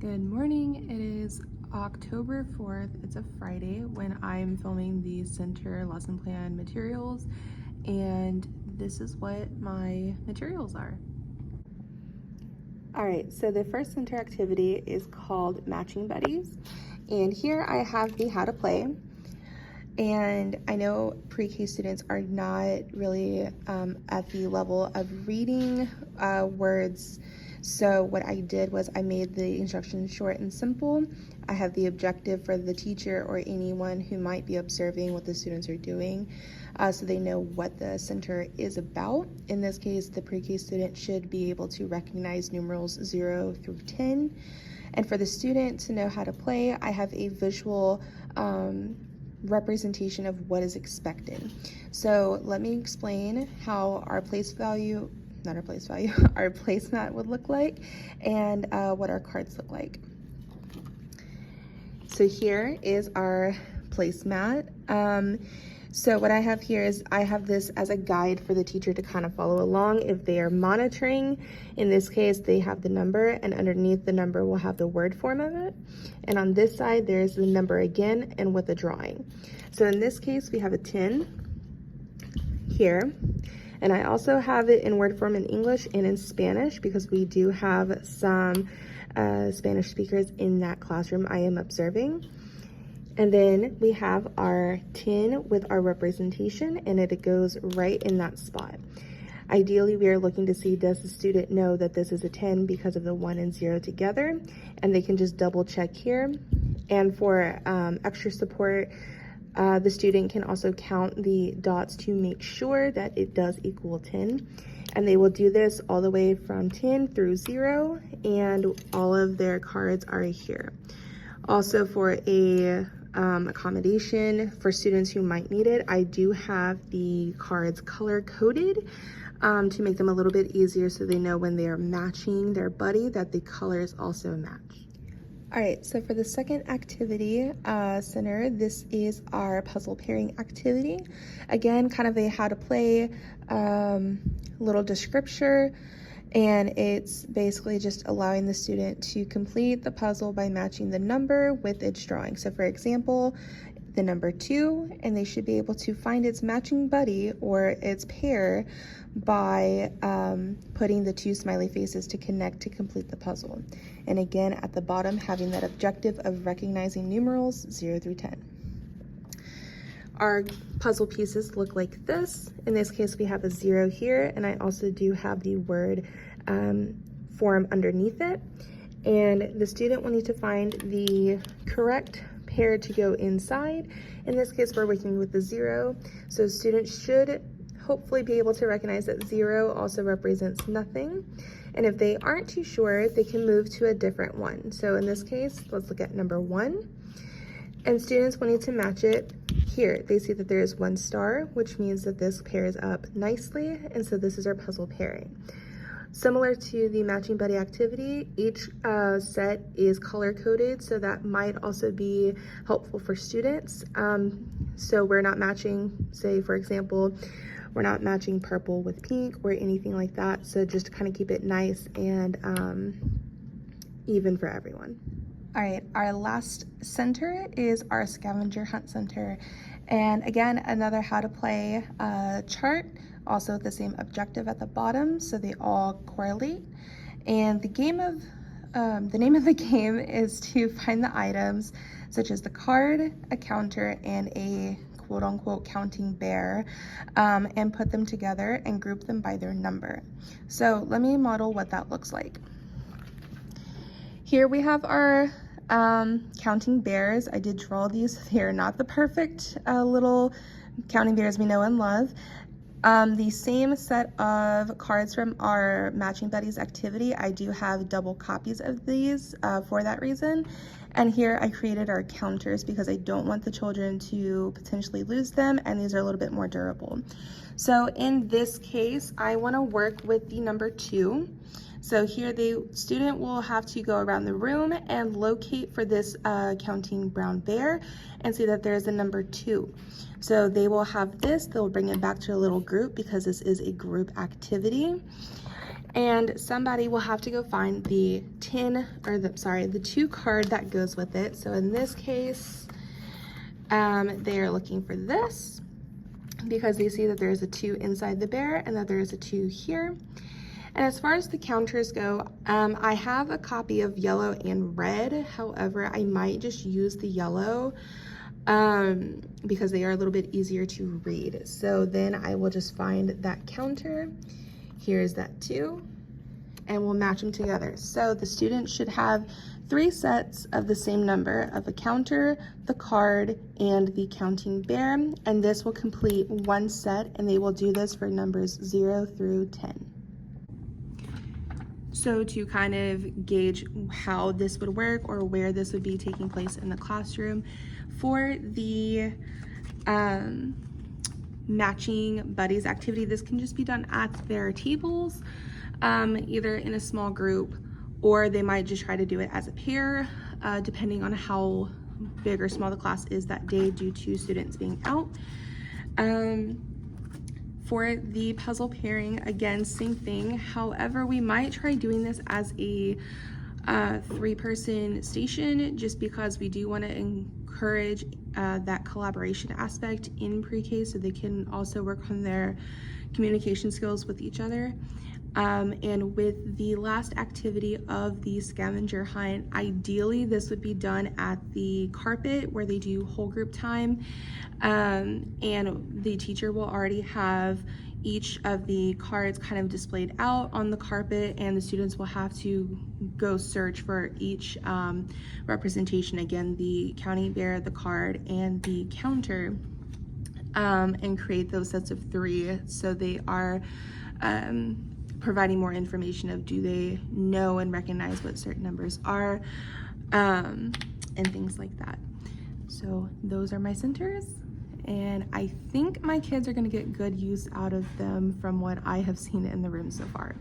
Good morning. It is October 4th. It's a Friday when I'm filming the center lesson plan materials, and this is what my materials are. All right, so the first center activity is called Matching Buddies, and here I have the how to play. And I know pre-K students are not really at the level of reading words. So what I did was I made the instructions short and simple. I have the objective for the teacher or anyone who might be observing what the students are doing, so they know what the center is about. In this case, the pre-K student should be able to recognize numerals 0 through 10. And for the student to know how to play, I have a visual representation of what is expected. So let me explain how our our placemat would look like, and what our cards look like. So here is our placemat. So what I have here is I have this as a guide for the teacher to kind of follow along if they are monitoring. In this case, they have the number, and underneath the number will have the word form of it. And on this side, there's the number again and with a drawing. So in this case, we have a 10 here. And I also have it in word form in English and in Spanish because we do have some Spanish speakers in that classroom I am observing. And then we have our 10 with our representation, and it goes right in that spot. Ideally, we are looking to see, does the student know that this is a 10 because of the 1 and 0 together? And they can just double check here. And for extra support, the student can also count the dots to make sure that it does equal 10. And they will do this all the way from 10 through 0, and all of their cards are here. Also, for a accommodation for students who might need it, I do have the cards color coded to make them a little bit easier so they know when they are matching their buddy that the colors also match. All right, so for the second activity center, this is our puzzle pairing activity. Again, kind of a how to play, little description. And it's basically just allowing the student to complete the puzzle by matching the number with its drawing. So for example, the number 2, and they should be able to find its matching buddy or its pair by putting the 2 smiley faces to connect to complete the puzzle. And again, at the bottom, having that objective of recognizing numerals 0 through 10. Our puzzle pieces look like this. In this case, we have a 0 here, and I also do have the word form underneath it. And the student will need to find the correct pair to go inside. In this case, we're working with the 0. So students should hopefully be able to recognize that 0 also represents nothing. And if they aren't too sure, they can move to a different one. So in this case, let's look at number 1. And students will need to match it here. They see that there is 1 star, which means that this pairs up nicely, and so this is our puzzle pairing. Similar to the matching buddy activity, each set is color coded, so that might also be helpful for students. So we're not matching, say for example, we're not matching purple with pink or anything like that. So just to kind of keep it nice and even for everyone. All right, our last center is our scavenger hunt center. And again, another how to play chart, also with the same objective at the bottom, so they all correlate. And the name of the game is to find the items such as the card, a counter, and a quote-unquote counting bear, and put them together and group them by their number. So let me model what that looks like. Here we have our counting bears. I did draw these. They're not the perfect little counting bears we know and love. The same set of cards from our Matching Buddies activity, I do have double copies of these for that reason. And here I created our counters because I don't want the children to potentially lose them, and these are a little bit more durable. So in this case, I want to work with the number 2. So here the student will have to go around the room and locate for this counting brown bear and see that there's a number 2. So they will have this, they'll bring it back to a little group because this is a group activity. And somebody will have to go find the the 2 card that goes with it. So in this case, they are looking for this because they see that there's a 2 inside the bear and that there's a 2 here. And as far as the counters go, I have a copy of yellow and red. However, I might just use the yellow because they are a little bit easier to read. So then I will just find that counter. Here's that 2, and we'll match them together. So the student should have 3 sets of the same number of a counter, the card, and the counting bear, and this will complete 1 set, and they will do this for numbers 0 through 10. So to kind of gauge how this would work or where this would be taking place in the classroom, for the matching buddies activity, this can just be done at their tables, either in a small group, or they might just try to do it as a pair, depending on how big or small the class is that day due to students being out. For the puzzle pairing, again, same thing. However, we might try doing this as a 3-person station, just because we do want to encourage that collaboration aspect in pre-K, so they can also work on their communication skills with each other. And with the last activity of the scavenger hunt, ideally this would be done at the carpet where they do whole group time, and the teacher will already have each of the cards kind of displayed out on the carpet, and the students will have to go search for each representation, again, the counting bear, the card, and the counter, and create those sets of 3, so they are providing more information of do they know and recognize what certain numbers are, and things like that. So those are my centers, and I think my kids are going to get good use out of them from what I have seen in the room so far.